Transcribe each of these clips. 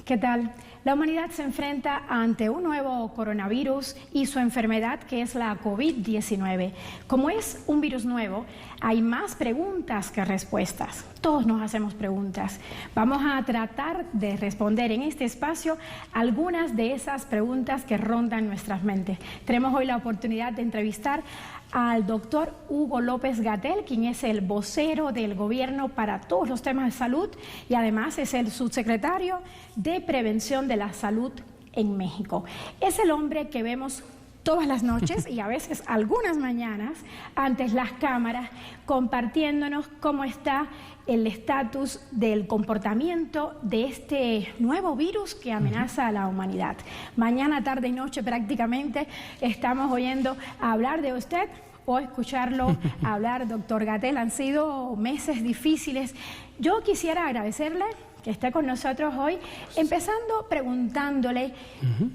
¿Qué tal? La humanidad se enfrenta ante un nuevo coronavirus y su enfermedad, que es la COVID-19. Como es un virus nuevo, hay más preguntas que respuestas. Todos nos hacemos preguntas. Vamos a tratar de responder en este espacio algunas de esas preguntas que rondan nuestras mentes. Tenemos hoy la oportunidad de entrevistar al doctor Hugo López-Gatell, quien es el vocero del gobierno para todos los temas de salud y además es el subsecretario de Prevención de la Salud en México. Es el hombre que vemos todas las noches y a veces algunas mañanas ante las cámaras compartiéndonos cómo está el estatus del comportamiento de este nuevo virus que amenaza a la humanidad. Mañana, tarde y noche prácticamente estamos oyendo hablar de usted o escucharlo hablar, doctor Gatell. Han sido meses difíciles. Yo quisiera agradecerle que esté con nosotros hoy, empezando preguntándole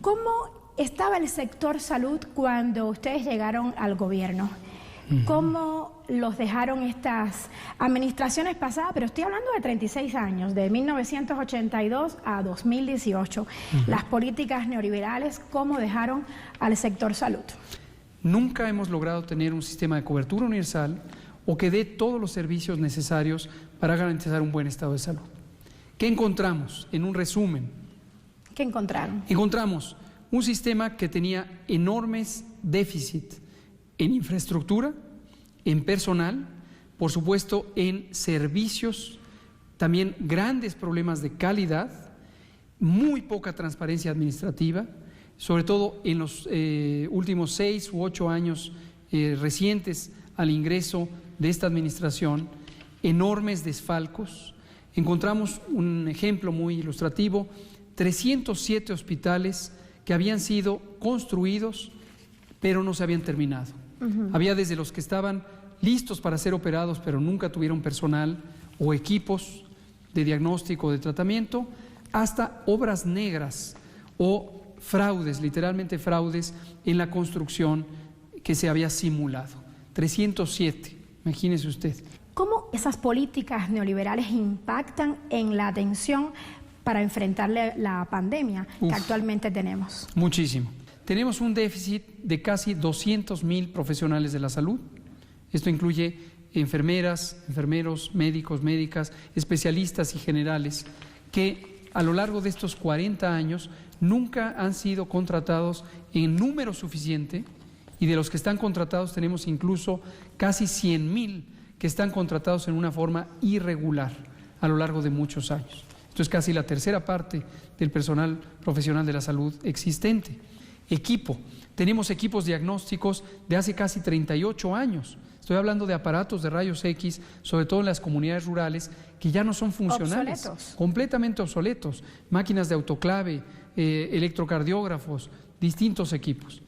cómo estaba el sector salud cuando ustedes llegaron al gobierno. ¿Cómo los dejaron estas administraciones pasadas? Pero estoy hablando de 36 años, de 1982 a 2018. Las políticas neoliberales, ¿cómo dejaron al sector salud? Nunca hemos logrado tener un sistema de cobertura universal o que dé todos los servicios necesarios para garantizar un buen estado de salud. ¿Qué encontramos? En un resumen. ¿Qué encontraron? Encontramos un sistema que tenía enormes déficits en infraestructura, en personal, por supuesto en servicios, también grandes problemas de calidad, muy poca transparencia administrativa, sobre todo en los últimos 6 u 8 años recientes al ingreso de esta administración, enormes desfalcos. Encontramos un ejemplo muy ilustrativo, 307 hospitales que habían sido construidos, pero no se habían terminado. Había desde los que estaban listos para ser operados, pero nunca tuvieron personal o equipos de diagnóstico o de tratamiento, hasta obras negras o fraudes, literalmente fraudes, en la construcción que se había simulado. 307, imagínese usted. ¿Cómo esas políticas neoliberales impactan en la atención para enfrentar la pandemia que actualmente tenemos? Muchísimo. Tenemos un déficit de casi 200,000 profesionales de la salud. Esto incluye enfermeras, enfermeros, médicos, médicas, especialistas y generales que a lo largo de estos 40 años nunca han sido contratados en número suficiente, y de los que están contratados tenemos incluso casi 100,000 que están contratados en una forma irregular a lo largo de muchos años. Esto es casi la tercera parte del personal profesional de la salud existente. Equipo. Tenemos equipos diagnósticos de hace casi 38 años. Estoy hablando de aparatos de rayos X, sobre todo en las comunidades rurales, que ya no son funcionales. Obsoletos. Completamente obsoletos. Máquinas de autoclave, electrocardiógrafos, distintos equipos.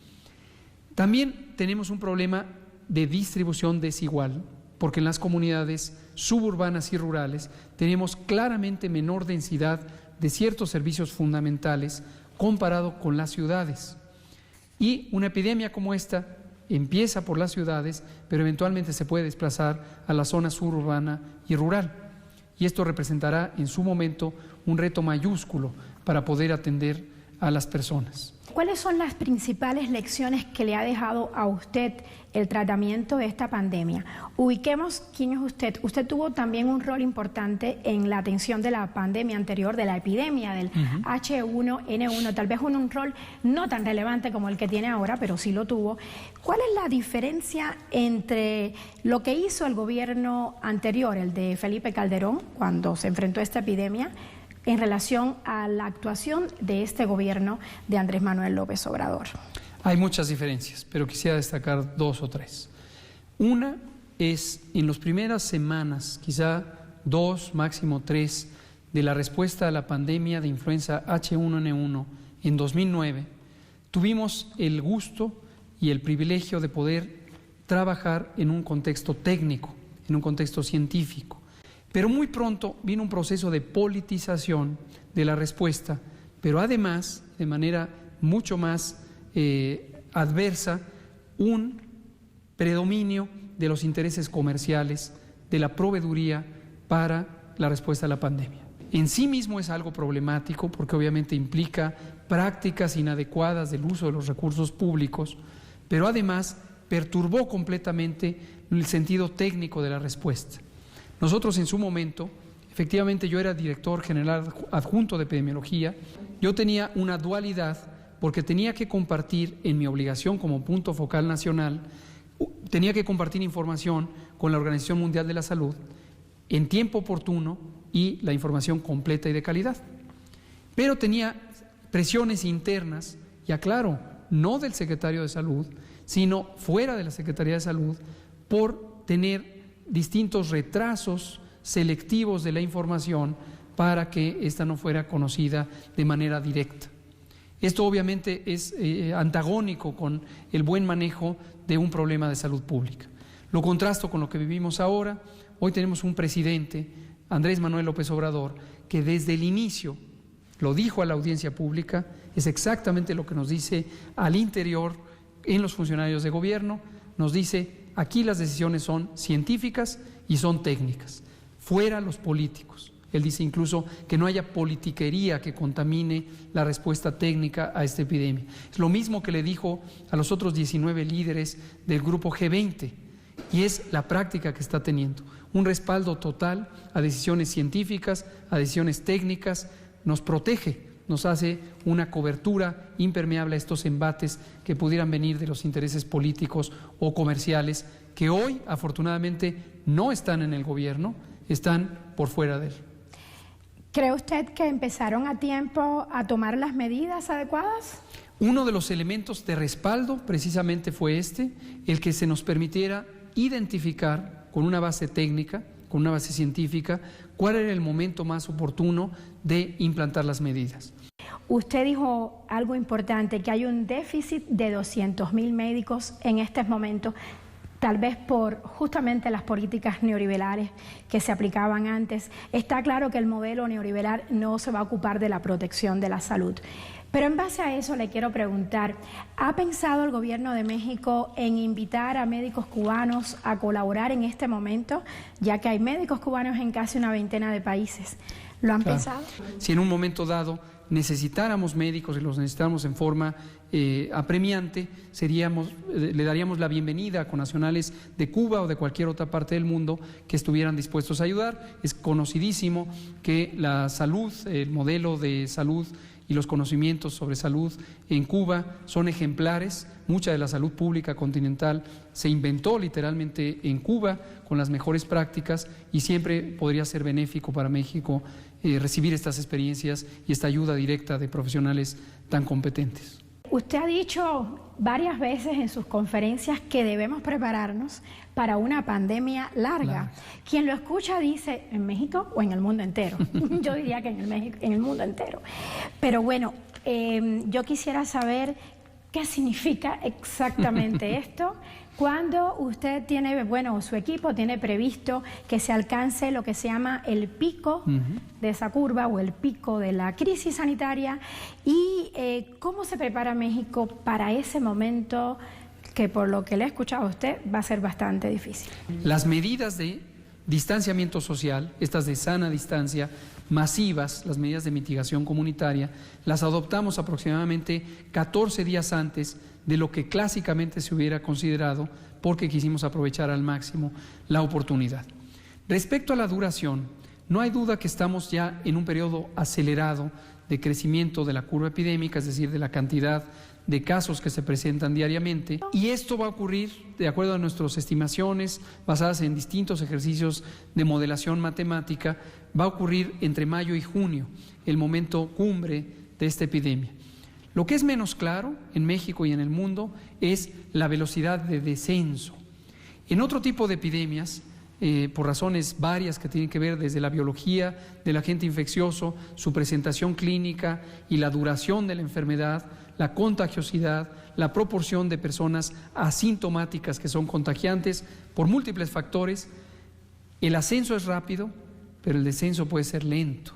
También tenemos un problema de distribución desigual, porque en las comunidades suburbanas y rurales tenemos claramente menor densidad de ciertos servicios fundamentales comparado con las ciudades. Y una epidemia como esta empieza por las ciudades, pero eventualmente se puede desplazar a la zona suburbana y rural. Y esto representará en su momento un reto mayúsculo para poder atender a las personas. ¿Cuáles son las principales lecciones que le ha dejado a usted el tratamiento de esta pandemia? Ubiquemos quién es usted. Usted tuvo también un rol importante en la atención de la pandemia anterior, de la epidemia del H1N1, tal vez un rol no tan relevante como el que tiene ahora, pero sí lo tuvo. ¿Cuál es la diferencia entre lo que hizo el gobierno anterior, el de Felipe Calderón, cuando se enfrentó a esta epidemia, en relación a la actuación de este gobierno de Andrés Manuel López Obrador? Hay muchas diferencias, pero quisiera destacar 2 o 3. Una es en las primeras semanas, quizá 2, máximo 3, de la respuesta a la pandemia de influenza H1N1 en 2009, tuvimos el gusto y el privilegio de poder trabajar en un contexto técnico, en un contexto científico. Pero muy pronto vino un proceso de politización de la respuesta, pero además, de manera mucho más adversa, un predominio de los intereses comerciales, de la proveeduría para la respuesta a la pandemia. en sí mismo es algo problemático porque obviamente implica prácticas inadecuadas del uso de los recursos públicos, pero además perturbó completamente el sentido técnico de la respuesta. Nosotros en su momento, efectivamente yo era director general adjunto de epidemiología, yo tenía una dualidad porque tenía que compartir en mi obligación como punto focal nacional, tenía que compartir información con la Organización Mundial de la Salud en tiempo oportuno y la información completa y de calidad. Pero tenía presiones internas, y aclaro, no del secretario de Salud, sino fuera de la Secretaría de Salud, por tener distintos retrasos selectivos de la información para que ésta no fuera conocida de manera directa. Esto obviamente es antagónico con el buen manejo de un problema de salud pública. Lo contrasto con lo que vivimos ahora. Hoy tenemos un presidente, Andrés Manuel López Obrador, que desde el inicio lo dijo a la audiencia pública, es exactamente lo que nos dice al interior en los funcionarios de gobierno, nos dice, aquí las decisiones son científicas y son técnicas, fuera los políticos. Él dice incluso que no haya politiquería que contamine la respuesta técnica a esta epidemia. Es lo mismo que le dijo a los otros 19 líderes del grupo G20, y es la práctica que está teniendo. Un respaldo total a decisiones científicas, a decisiones técnicas, nos protege, nos hace una cobertura impermeable a estos embates que pudieran venir de los intereses políticos o comerciales que hoy, afortunadamente, no están en el gobierno, están por fuera de él. ¿Cree usted que empezaron a tiempo a tomar las medidas adecuadas? Uno de los elementos de respaldo precisamente fue el que se nos permitiera identificar con una base técnica, con una base científica, cuál era el momento más oportuno de implantar las medidas. Usted dijo algo importante, que hay un déficit de 200.000 médicos en estos momentos, tal vez por justamente las políticas neoliberales que se aplicaban antes. Está claro que el modelo neoliberal no se va a ocupar de la protección de la salud. Pero en base a eso le quiero preguntar, ¿ha pensado el gobierno de México en invitar a médicos cubanos a colaborar en este momento, ya que hay médicos cubanos en casi una veintena de países? ¿Lo han pensado? Si en un momento dado necesitáramos médicos y los necesitáramos en forma apremiante, le daríamos la bienvenida a connacionales de Cuba o de cualquier otra parte del mundo que estuvieran dispuestos a ayudar. Es conocidísimo que la salud, el modelo de salud y los conocimientos sobre salud en Cuba son ejemplares. Mucha de la salud pública continental se inventó literalmente en Cuba con las mejores prácticas, y siempre podría ser benéfico para México recibir estas experiencias y esta ayuda directa de profesionales tan competentes. Usted ha dicho varias veces en sus conferencias que debemos prepararnos para una pandemia larga. Quien lo escucha dice, ¿en México o en el mundo entero? Yo diría que en el mundo entero. Pero bueno, yo quisiera saber qué significa exactamente esto. Cuando usted tiene, su equipo tiene previsto que se alcance lo que se llama el pico de esa curva o el pico de la crisis sanitaria, y cómo se prepara México para ese momento que, por lo que le he escuchado a usted, va a ser bastante difícil. Las medidas de distanciamiento social, estas de sana distancia, masivas, las medidas de mitigación comunitaria, las adoptamos aproximadamente 14 días antes de lo que clásicamente se hubiera considerado, porque quisimos aprovechar al máximo la oportunidad. Respecto a la duración, no hay duda que estamos ya en un periodo acelerado de crecimiento de la curva epidémica, es decir, de la cantidad de casos que se presentan diariamente, y esto va a ocurrir, de acuerdo a nuestras estimaciones, basadas en distintos ejercicios de modelación matemática, va a ocurrir entre mayo y junio, el momento cumbre de esta epidemia. Lo que es menos claro en México y en el mundo es la velocidad de descenso. En otro tipo de epidemias, por razones varias que tienen que ver desde la biología del agente infeccioso, su presentación clínica y la duración de la enfermedad, la contagiosidad, la proporción de personas asintomáticas que son contagiantes por múltiples factores, el ascenso es rápido, pero el descenso puede ser lento.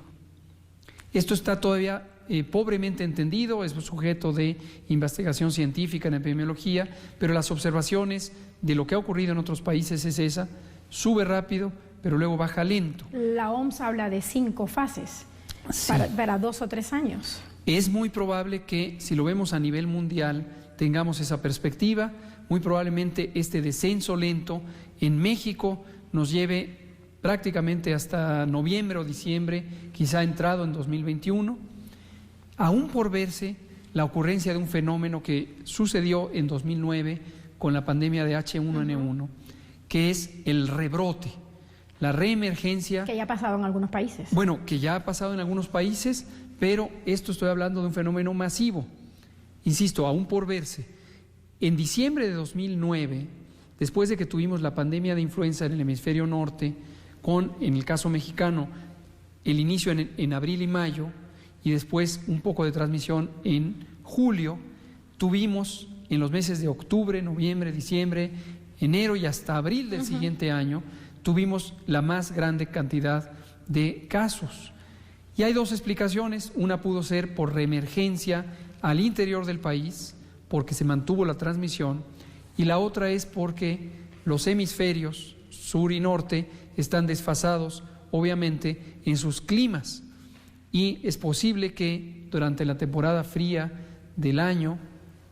Esto está todavía pobremente entendido, es sujeto de investigación científica en epidemiología, pero las observaciones de lo que ha ocurrido en otros países es esa: sube rápido, pero luego baja lento. La OMS habla de 5 fases Sí. para 2 o 3 años. Es muy probable que, si lo vemos a nivel mundial, tengamos esa perspectiva. Muy probablemente este descenso lento en México nos lleve prácticamente hasta noviembre o diciembre, quizá entrado en 2021, aún por verse la ocurrencia de un fenómeno que sucedió en 2009 con la pandemia de H1N1, que es el rebrote, la reemergencia. Que ya ha pasado en algunos países. Bueno, que ya ha pasado en algunos países, pero esto estoy hablando de un fenómeno masivo. Insisto, aún por verse. En diciembre de 2009, después de que tuvimos la pandemia de influenza en el hemisferio norte, con, en el caso mexicano, el inicio en abril y mayo, y después un poco de transmisión en julio, tuvimos en los meses de octubre, noviembre, diciembre, enero y hasta abril del siguiente año, tuvimos la más grande cantidad de casos. Y hay 2 explicaciones. Una pudo ser por reemergencia al interior del país, porque se mantuvo la transmisión, y la otra es porque los hemisferios sur y norte están desfasados, obviamente, en sus climas, y es posible que durante la temporada fría del año,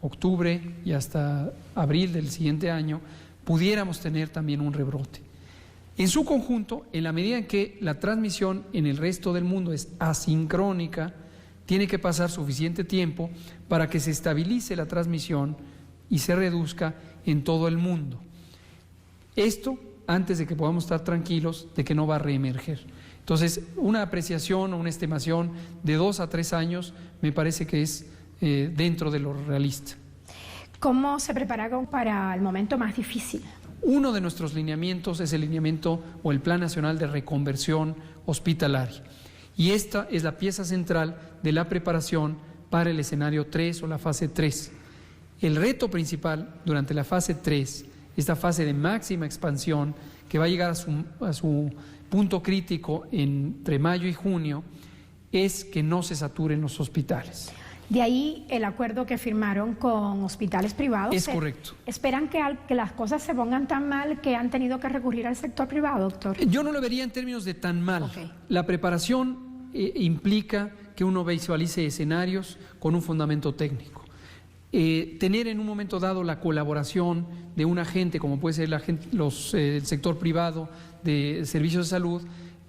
octubre y hasta abril del siguiente año, pudiéramos tener también un rebrote. En su conjunto, en la medida en que la transmisión en el resto del mundo es asincrónica, tiene que pasar suficiente tiempo para que se estabilice la transmisión y se reduzca en todo el mundo. Esto antes de que podamos estar tranquilos de que no va a reemerger. Entonces, una apreciación o una estimación de 2 a 3 años me parece que es dentro de lo realista. ¿Cómo se prepararon para el momento más difícil? Uno de nuestros lineamientos es el lineamiento o el Plan Nacional de Reconversión Hospitalaria. Y esta es la pieza central de la preparación para el escenario 3 o la fase 3. El reto principal durante la fase 3, esta fase de máxima expansión que va a llegar a su punto crítico entre mayo y junio, es que no se saturen los hospitales. De ahí el acuerdo que firmaron con hospitales privados. Es correcto. ¿Esperan que las cosas se pongan tan mal que han tenido que recurrir al sector privado, doctor? Yo no lo vería en términos de tan mal. Okay. La preparación implica que uno visualice escenarios con un fundamento técnico. Tener en un momento dado la colaboración de un agente, como puede ser el sector privado de servicios de salud,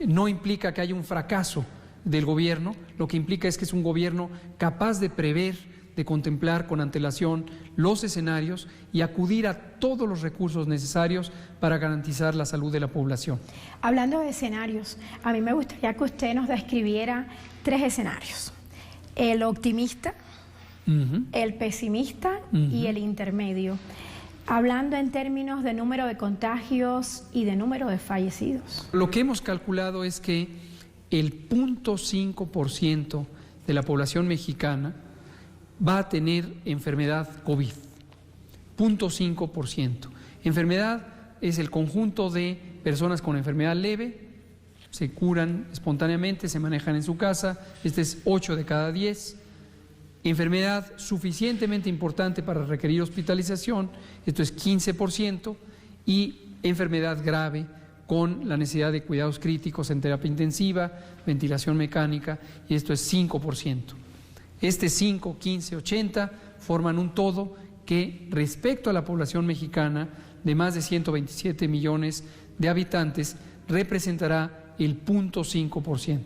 no implica que haya un fracaso del gobierno. Lo que implica es que es un gobierno capaz de prever, de contemplar con antelación los escenarios y acudir a todos los recursos necesarios para garantizar la salud de la población. Hablando de escenarios, a mí me gustaría que usted nos describiera 3 escenarios: el optimista, el pesimista y el intermedio, hablando en términos de número de contagios y de número de fallecidos. Lo que hemos calculado es que el 0.5% de la población mexicana va a tener enfermedad COVID. 0.5%. Enfermedad es el conjunto de personas con enfermedad leve, se curan espontáneamente, se manejan en su casa, este es 8 de cada 10. Enfermedad suficientemente importante para requerir hospitalización, esto es 15%, y enfermedad grave con la necesidad de cuidados críticos en terapia intensiva, ventilación mecánica, y esto es 5%. Este 5, 15, 80 forman un todo que, respecto a la población mexicana de más de 127 millones de habitantes, representará el 0.5%.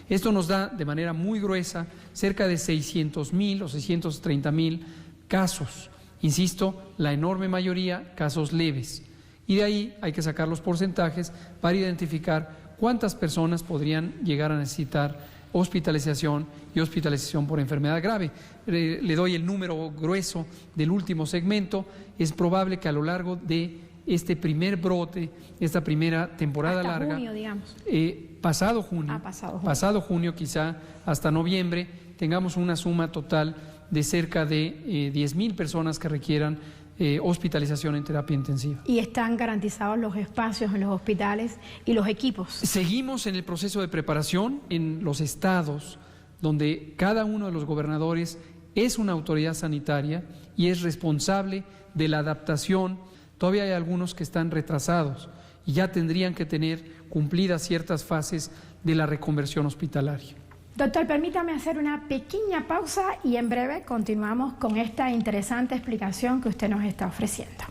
Esto nos da de manera muy gruesa cerca de 600,000 o 630,000 casos. Insisto, la enorme mayoría casos leves. Y de ahí hay que sacar los porcentajes para identificar cuántas personas podrían llegar a necesitar hospitalización y hospitalización por enfermedad grave. Le doy el número grueso del último segmento. Es probable que a lo largo de este primer brote, esta primera temporada hasta larga, junio, digamos. Pasado junio, pasado junio, quizá hasta noviembre, tengamos una suma total de cerca de 10,000 personas que requieran hospitalización en terapia intensiva. ¿Y están garantizados los espacios en los hospitales y los equipos? Seguimos en el proceso de preparación en los estados donde cada uno de los gobernadores es una autoridad sanitaria y es responsable de la adaptación. Todavía hay algunos que están retrasados y ya tendrían que tener cumplidas ciertas fases de la reconversión hospitalaria. Doctor, permítame hacer una pequeña pausa y en breve continuamos con esta interesante explicación que usted nos está ofreciendo.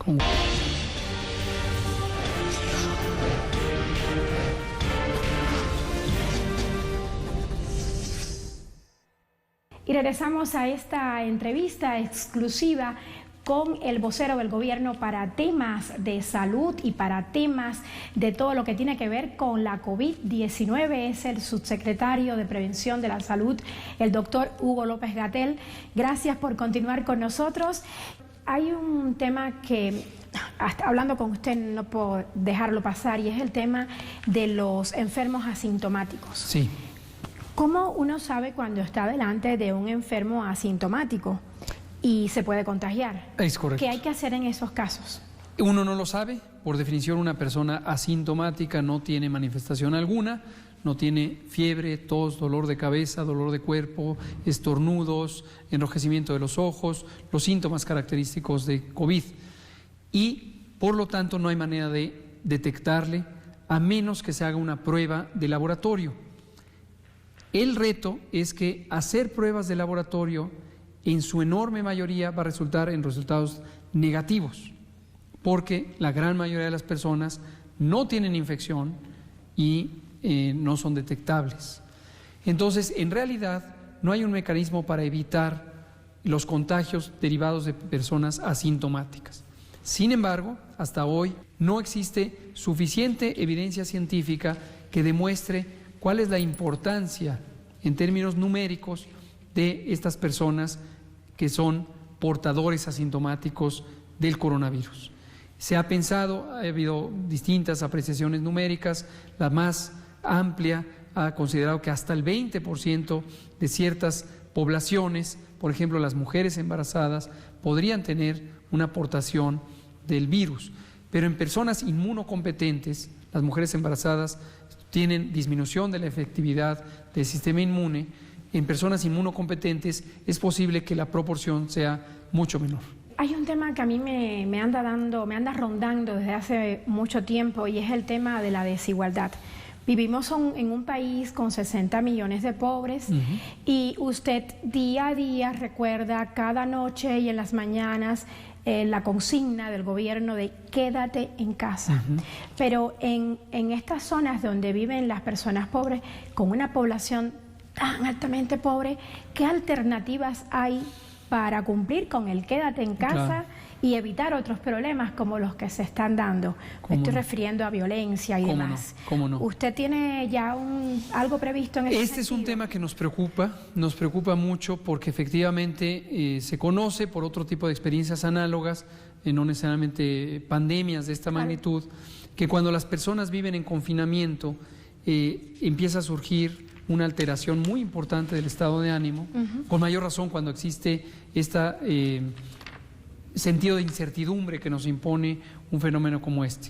Y regresamos a esta entrevista exclusiva con el vocero del gobierno para temas de salud y para temas de todo lo que tiene que ver con la COVID-19. Es el subsecretario de Prevención de la Salud, el doctor Hugo López-Gatell. Gracias por continuar con nosotros. Hay un tema que, hasta hablando con usted, no puedo dejarlo pasar, y es el tema de los enfermos asintomáticos. Sí. ¿Cómo uno sabe cuando está delante de un enfermo asintomático y se puede contagiar? Es correcto. ¿Qué hay que hacer en esos casos? Uno no lo sabe. Por definición, una persona asintomática no tiene manifestación alguna, no tiene fiebre, tos, dolor de cabeza, dolor de cuerpo, estornudos, enrojecimiento de los ojos, los síntomas característicos de COVID. Y, por lo tanto, no hay manera de detectarle a menos que se haga una prueba de laboratorio. El reto es que hacer pruebas de laboratorio en su enorme mayoría va a resultar en resultados negativos, porque la gran mayoría de las personas no tienen infección y no son detectables. Entonces, en realidad, no hay un mecanismo para evitar los contagios derivados de personas asintomáticas. Sin embargo, hasta hoy no existe suficiente evidencia científica que demuestre cuál es la importancia en términos numéricos de estas personas que son portadores asintomáticos del coronavirus. Se ha pensado, ha habido distintas apreciaciones numéricas, la más amplia ha considerado que hasta el 20% de ciertas poblaciones, por ejemplo las mujeres embarazadas, podrían tener una portación del virus, pero en personas inmunocompetentes, las mujeres embarazadas tienen disminución de la efectividad del sistema inmune. En personas inmunocompetentes es posible que la proporción sea mucho menor. Hay un tema que a mí me anda rondando desde hace mucho tiempo, y es el tema de la desigualdad. Vivimos en un país con 60 millones de pobres, y usted día a día recuerda cada noche y en las mañanas la consigna del gobierno de quédate en casa. Pero en estas zonas donde viven las personas pobres, con una población tan altamente pobre, ¿qué alternativas hay para cumplir con el quédate en casa y evitar otros problemas como los que se están dando? Me estoy refiriendo a violencia y demás. ¿Cómo no? ¿Usted tiene ya algo previsto en ese sentido? Es un tema que nos preocupa mucho, porque efectivamente se conoce por otro tipo de experiencias análogas, no necesariamente pandemias de esta magnitud, que cuando las personas viven en confinamiento empieza a surgir una alteración muy importante del estado de ánimo, con mayor razón cuando existe este sentido de incertidumbre que nos impone un fenómeno como este.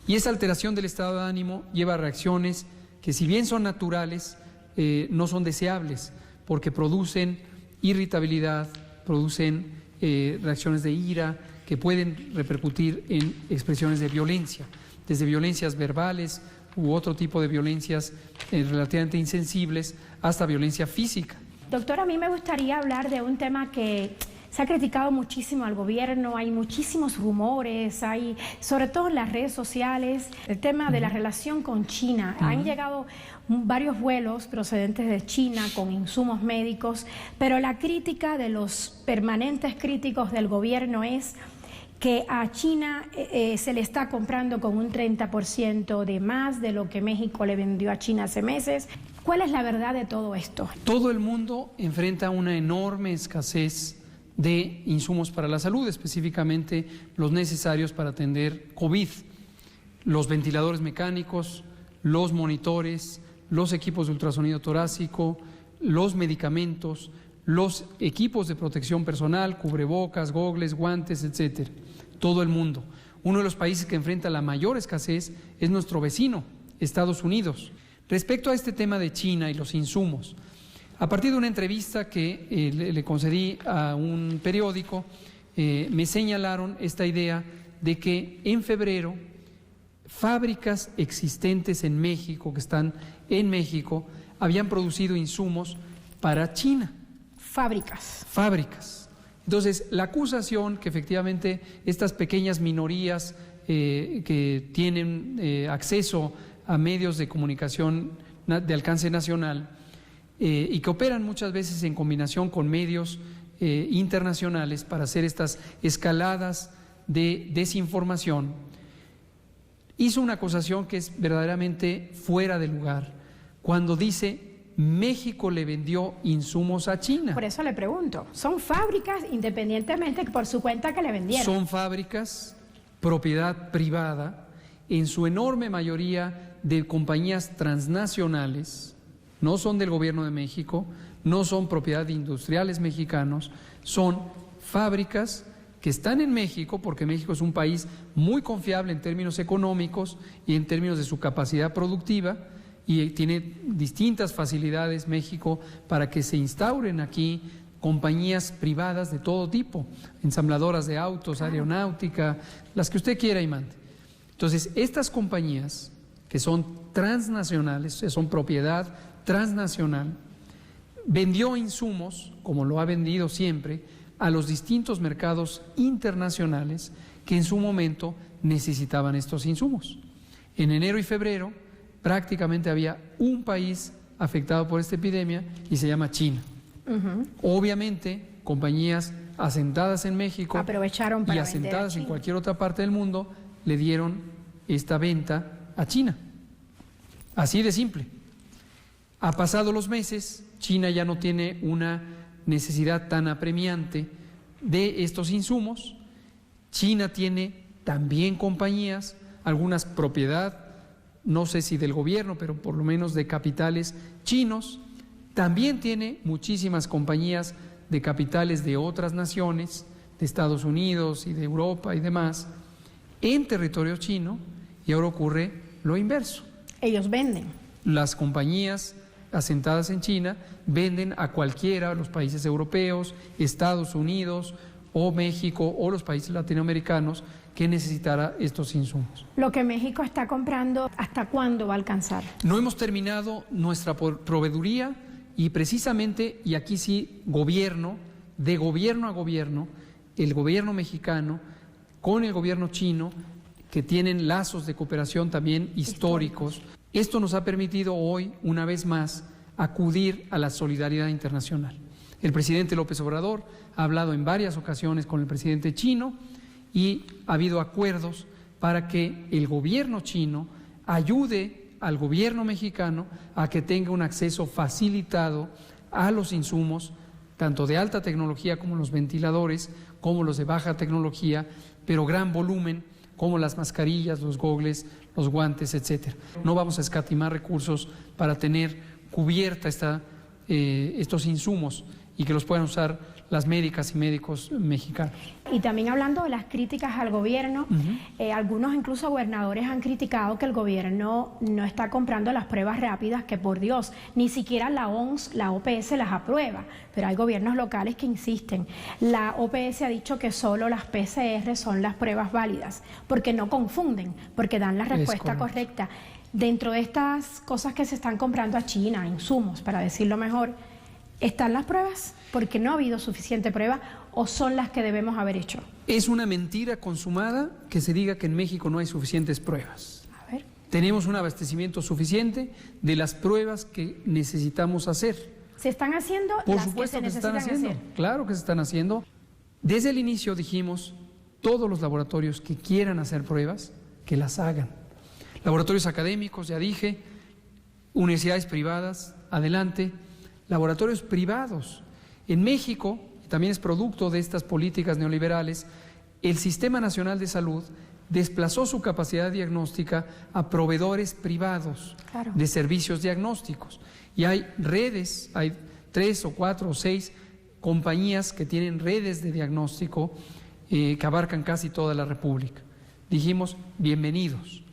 Y esa alteración del estado de ánimo lleva a reacciones que, si bien son naturales, no son deseables, porque producen irritabilidad, producen reacciones de ira que pueden repercutir en expresiones de violencia, desde violencias verbales u otro tipo de violencias relativamente insensibles hasta violencia física. Doctor, a mí me gustaría hablar de un tema que se ha criticado muchísimo al gobierno, hay muchísimos rumores, hay, sobre todo en las redes sociales, el tema de la relación con China. Han llegado varios vuelos procedentes de China con insumos médicos, pero la crítica de los permanentes críticos del gobierno es que a China se le está comprando con un 30% de más de lo que México le vendió a China hace meses. ¿Cuál es la verdad de todo esto? Todo el mundo enfrenta una enorme escasez de insumos para la salud, específicamente los necesarios para atender COVID. Los ventiladores mecánicos, los monitores, los equipos de ultrasonido torácico, los medicamentos, los equipos de protección personal, cubrebocas, gogles, guantes, etcétera. Todo el mundo. Uno de los países que enfrenta la mayor escasez es nuestro vecino, Estados Unidos. Respecto a este tema de China y los insumos, a partir de una entrevista que le concedí a un periódico, me señalaron esta idea de que en febrero fábricas existentes en México, que están en México, habían producido insumos para China. Fábricas. Entonces, la acusación que efectivamente estas pequeñas minorías que tienen acceso a medios de comunicación de alcance nacional y que operan muchas veces en combinación con medios internacionales para hacer estas escaladas de desinformación, hizo una acusación que es verdaderamente fuera de lugar cuando dice México le vendió insumos a China. Por eso le pregunto, ¿son fábricas independientemente por su cuenta que le vendieron? Son fábricas, propiedad privada, en su enorme mayoría de compañías transnacionales, no son del gobierno de México, no son propiedad de industriales mexicanos, son fábricas que están en México, porque México es un país muy confiable en términos económicos y en términos de su capacidad productiva, y tiene distintas facilidades México para que se instauren aquí compañías privadas de todo tipo, ensambladoras de autos, aeronáutica, las que usted quiera y mande. Entonces, estas compañías que son transnacionales, son propiedad transnacional, vendió insumos, como lo ha vendido siempre, a los distintos mercados internacionales que en su momento necesitaban estos insumos. En enero y febrero prácticamente había un país afectado por esta epidemia y se llama China. Obviamente, compañías asentadas en México aprovecharon para y asentadas en cualquier otra parte del mundo le dieron esta venta a China. Así de simple. Ha pasado los meses, China ya no tiene una necesidad tan apremiante de estos insumos. China tiene también compañías, algunas propiedad, no sé si del gobierno, pero por lo menos de capitales chinos. También tiene muchísimas compañías de capitales de otras naciones, de Estados Unidos y de Europa y demás, en territorio chino, y ahora ocurre lo inverso. Ellos venden. Las compañías asentadas en China venden a cualquiera de los países europeos, Estados Unidos o México o los países latinoamericanos que necesitara estos insumos. Lo que México está comprando, ¿hasta cuándo va a alcanzar? No hemos terminado nuestra proveeduría y precisamente, y aquí sí, de gobierno a gobierno, el gobierno mexicano con el gobierno chino, que tienen lazos de cooperación también históricos. Esto nos ha permitido hoy, una vez más, acudir a la solidaridad internacional. El presidente López Obrador ha hablado en varias ocasiones con el presidente chino y ha habido acuerdos para que el gobierno chino ayude al gobierno mexicano a que tenga un acceso facilitado a los insumos, tanto de alta tecnología como los ventiladores, como los de baja tecnología, pero gran volumen, como las mascarillas, los gogles, los guantes, etcétera. No vamos a escatimar recursos para tener cubierta estos insumos y que los puedan usar las médicas y médicos mexicanos. Y también hablando de las críticas al gobierno, algunos incluso gobernadores han criticado que el gobierno no está comprando las pruebas rápidas, que por Dios, ni siquiera la OMS, la OPS las aprueba, pero hay gobiernos locales que insisten. La OPS ha dicho que solo las PCR son las pruebas válidas, porque no confunden, porque dan la respuesta correcta. Dentro de estas cosas que se están comprando a China, insumos, para decirlo mejor, ¿están las pruebas? Porque no ha habido suficiente prueba, ¿o son las que debemos haber hecho? Es una mentira consumada que se diga que en México no hay suficientes pruebas. A ver. Tenemos un abastecimiento suficiente de las pruebas que necesitamos hacer. ¿Se están haciendo? Por supuesto que se están haciendo. Claro que se están haciendo. Desde el inicio dijimos, todos los laboratorios que quieran hacer pruebas, que las hagan. Laboratorios académicos, ya dije, universidades privadas, adelante. Laboratorios privados. En México, también es producto de estas políticas neoliberales, el Sistema Nacional de Salud desplazó su capacidad diagnóstica a proveedores privados de servicios diagnósticos. Y hay redes, hay 3 o 4 o 6 compañías que tienen redes de diagnóstico que abarcan casi toda la República. Dijimos, bienvenidos.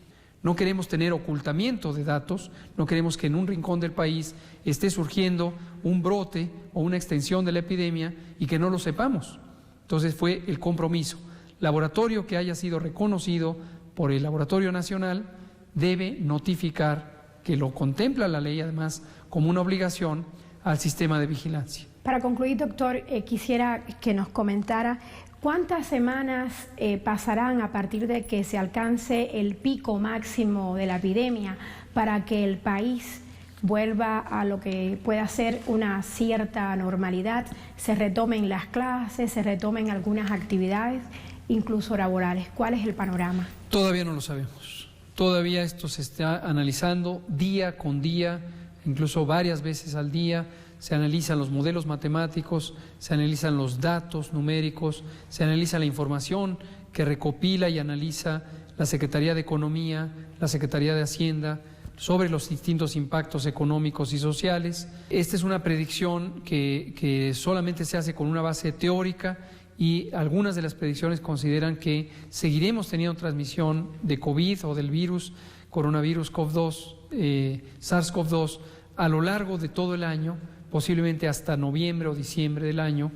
No queremos tener ocultamiento de datos, no queremos que en un rincón del país esté surgiendo un brote o una extensión de la epidemia y que no lo sepamos. Entonces fue el compromiso. Laboratorio que haya sido reconocido por el Laboratorio Nacional, debe notificar, que lo contempla la ley además como una obligación, al sistema de vigilancia. Para concluir, doctor, quisiera que nos comentara cuántas semanas pasarán a partir de que se alcance el pico máximo de la epidemia para que el país vuelva a lo que pueda ser una cierta normalidad, se retomen las clases, se retomen algunas actividades, incluso laborales. ¿Cuál es el panorama? Todavía no lo sabemos. Todavía esto se está analizando día con día, incluso varias veces al día. Se analizan los modelos matemáticos, se analizan los datos numéricos, se analiza la información que recopila y analiza la Secretaría de Economía, la Secretaría de Hacienda, sobre los distintos impactos económicos y sociales. Esta es una predicción que solamente se hace con una base teórica, y algunas de las predicciones consideran que seguiremos teniendo transmisión de COVID o del virus, coronavirus SARS-CoV-2, a lo largo de todo el año, posiblemente hasta noviembre o diciembre del año,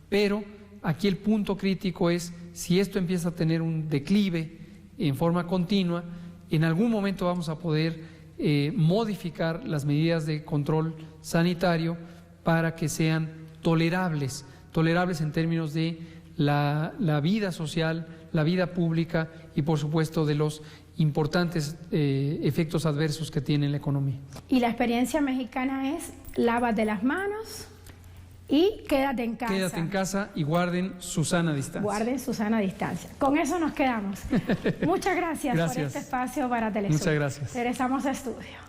pero aquí el punto crítico es si esto empieza a tener un declive en forma continua, en algún momento vamos a poder modificar las medidas de control sanitario para que sean tolerables en términos de la vida social, la vida pública y por supuesto de los importantes efectos adversos que tiene la economía. Y la experiencia mexicana es: lávate las manos y quédate en casa. Quédate en casa y guarden su sana distancia. Guarden su sana distancia. Con eso nos quedamos. Muchas gracias por este espacio para Telesur. Muchas gracias. Regresamos a estudio.